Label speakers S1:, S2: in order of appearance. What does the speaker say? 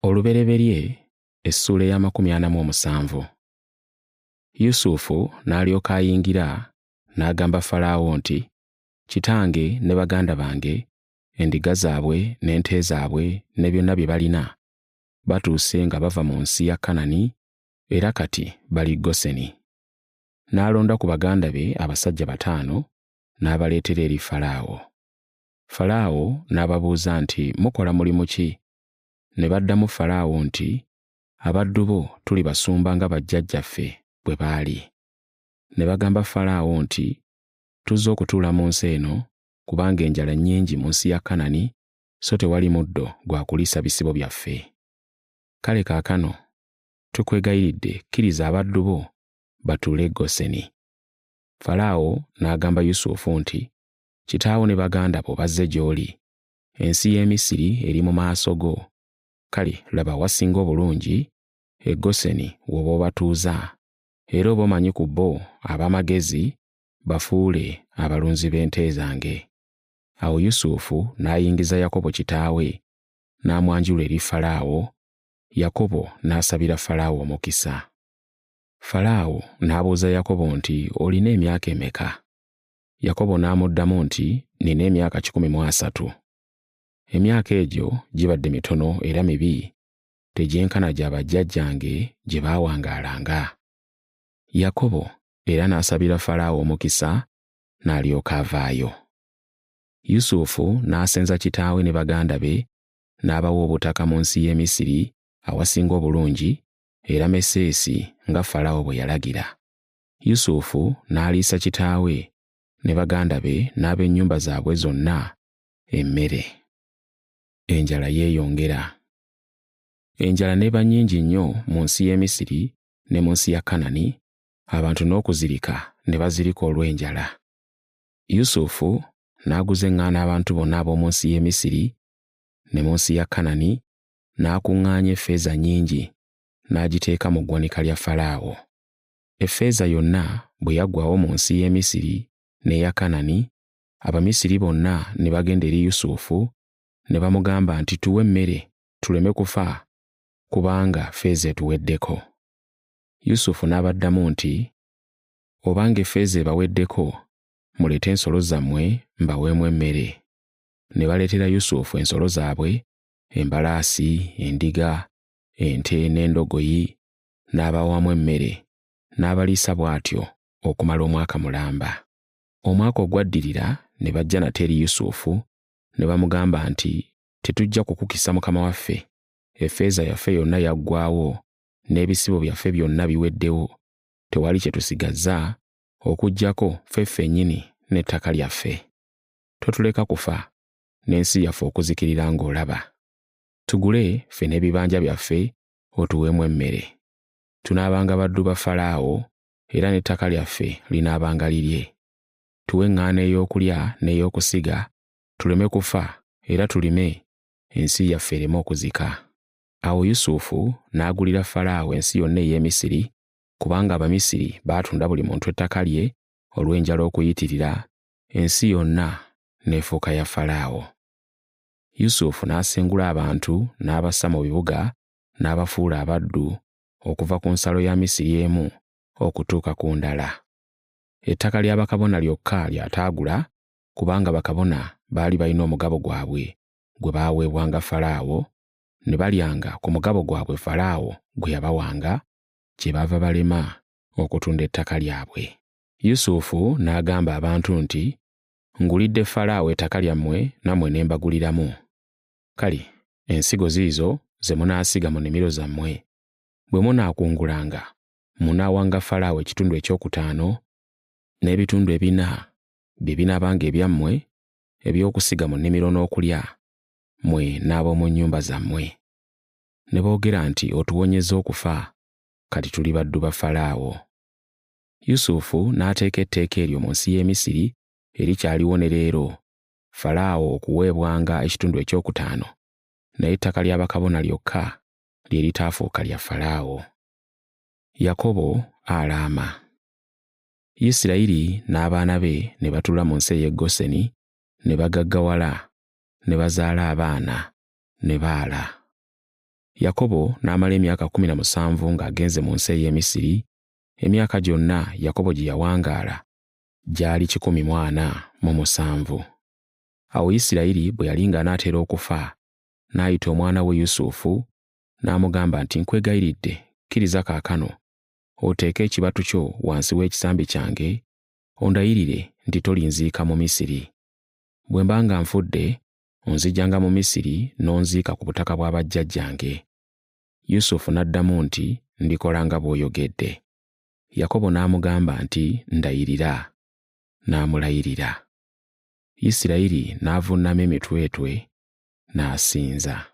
S1: Olubereberye essuula ya 47. Yusufu n'alyoka ayingira n'agamba Falaawo nti, “Kitange ne baganda bange, endiga zaabwe n'ente zaabwe ne byonna bye balina, batuuse nga bava mu nsi ya Kanani era kati bali Goseni.” N'alonda ku baganda be abasajja 5 n'abaleetera eri Falaawo. Falaawo n'ababuuza nti, “Mukola mulimu ki?” Ne baddamu Falaawo nti, “Abaddu bo tuli basumba nga bajjajjaffe bwe baali.” Ne bagamba Falaawo nti, “Tuzze okutuula mu nsi eno kubanga enjala nnyingi mu nsi ya Kanani, so tewali muddo gwa kuliisa bisibo byaffe. Kale kaakano tukwegayiridde kkiriza abaddu bo batuule e Goseni.” Falaawo n'agamba Yusufu nti, “Kitaawo ne baganda bo bazze gy'oli. Ensi y'e Misiri eri mu maaso go. Kale laba wasinga obulungi e Goseni w'oba obatuuza, era oba omanyi ku bo ab'amagezi bafuule abalunzi b'ente zange.” Awo Yusufu n'ayingiza Yakobo kitaawe n'amwanjula eri Falaawo. Yakobo n'asabira Falaawo omukisa. Falaawo n'abuuza Yakobo nti, “Olina emyaka emeka?” Yakobo n'amuddamu nti, “Nina emyaka 13.” Emyaka egyo gibadde mitono era mibi, tegyenkana gya bajjajjange gye baawangaalanga. Yakobo era n'asabira Falaawo omukisa n'alyoka avaayo. Yusufu n'asenza kitaawe ne baganda be n'abawa obutaka mu nsi y'e Misiri awasinga obulungi era Mesesi nga Falaawo bwe yalagira. Yusufu n'aliisa kitaawe ne baganda be n'ab'ennyumba zaabwe zonna emmere. Enjala yeeyongera. Enjala n'eba nnyingi nnyo mu nsi y'e Misiri ne mu nsi ya Kanani, abantu n'okuzirika ne bazirika olw'enjala. Yusufu n'aguza eŋŋaana abantu bonna ab'omu nsi y'e Misiri ne mu nsi ya Kanani, n'akuŋŋaanya effeeza nnyingi n'agiteeka mu ggwanika lya Falaawo. Effeeza yonna bwe yaggwaawo mu nsi y'e Misiri n'eya Kanani, Abamisiri bonna ne bagenda eri Yusufu ne bamugamba nti, “Tuwe emmere tuleme kufa, kubanga ffeeza etuweddeko.” Yusufu n'abaddamu nti, “Obanga effeeza ebaweddeko, muleete ensolo zammwe mbaweemu emmere.” Ne baleetera Yusufu ensolo zaabwe, embalaasi, endiga, ente n'endogoyi, n'abawamu emmere, n'abaliisa bw'atyo okumala omwaka mulamba. Omwaka ogwaddirira ne bajja nate eri Yusufu ne bamugamba nti, “Tetujja kukukisa mukama waffe. Effeeza yaffe yonna yaggwaawo n'ebisibo byaffe byonna biweddewo. Tewali kye tusigazza okuggyako ffe ffennyini n'ettaka lyaffe. Totuleka kufa n'ensi yaffe okuzikirira ng'olaba. Tugule ffe n'ebibanja byaffe otuweemu emmere. Tunaabanga baddu ba Falaawo era n'ettaka lyaffe linaabanga lirye. Tuwe eŋŋaana ey'okulya n'ey'okusiga, tuleme kufa era tulime, ensi yaffe ereme okuzika.” Awo Yusufu n'agulira Falaawo ensi yonna ey'e Misiri, kubanga Abamisiri baatunda buli muntu ettaka lye olw'enjala okuyitirira, ensi yonna n'efuuka ya Falaawo. Yusufu n'asengula abantu n'abassa mu bibuga n'abafuula abaddu okuva ku nsalo ya Misiri emu okutuuka ku ndala. Ettaka lya bakabona lyokka ly'ataagula, kubanga bakabona baali balina omugabo gwabwe gwe baaweebwanga Falaawo, ne balyanga ku mugabo gwabwe Falaawo gwe yabawanga, kyebaava balema okutunda ettaka lyabwe. Yusufu n'agamba abantu nti, “Ngulidde Falaawo ettaka lyammwe nammwe ne mbaguliramu. Kale ensigo ziizo ze munaasiga mu nnimiro zammwe. Bwe munaakungulanga, munaawanga Falaawo ekitundu ekyokutaano, n'ebitundu 4 bye binaabanga ebyammwe eby'okusiga mu nnimiro n'okulya, mmwe n'ab'omu nnyumba zammwe.” Ne boogera nti, “Otuwonyezza okufa, kati tuli baddu ba Falaawo.” Yusufu n'ateeka etteeka eryo mu nsi y'e Misiri erikyaliwo ne leero, Falaawo okuweebwanga ekitundu ekyokutaano, naye ettaka lya bakabona lyokka lye litaafuuka lya Falaawo. Yakobo alaama. Isirayiri n'abaana be ne batuula mu nsi ey'e Goseni, ne bagaggawala, ne bazaala abaana, ne baala. Yakobo n'amala emyaka 17 ng'agenze mu nsi ey'e Misiri. Emyaka gyonna Yakobo gye yawangaala gyali 147. Awo Isirayiri bwe yali ng'anaatera okufa, n'ayita omwana we Yusufu n'amugamba nti, nkwegayiridde, kkiriza kaakano oteeke ekibatu kyo wansi w'ekisambi kyange, ondayirire nti tolinziika mu Misiri. Bwe mba nga nfudde, onzijjanga mu Misiri n'onziika ku butaka bwa bajjajjange. Yusufu n'addamu nti, ndikola nga bw'oyogedde. Yakobo n'amugamba nti, ndayirira. N'amulayirira. Isirayiri n'avuunama emitwetwe n'asinza.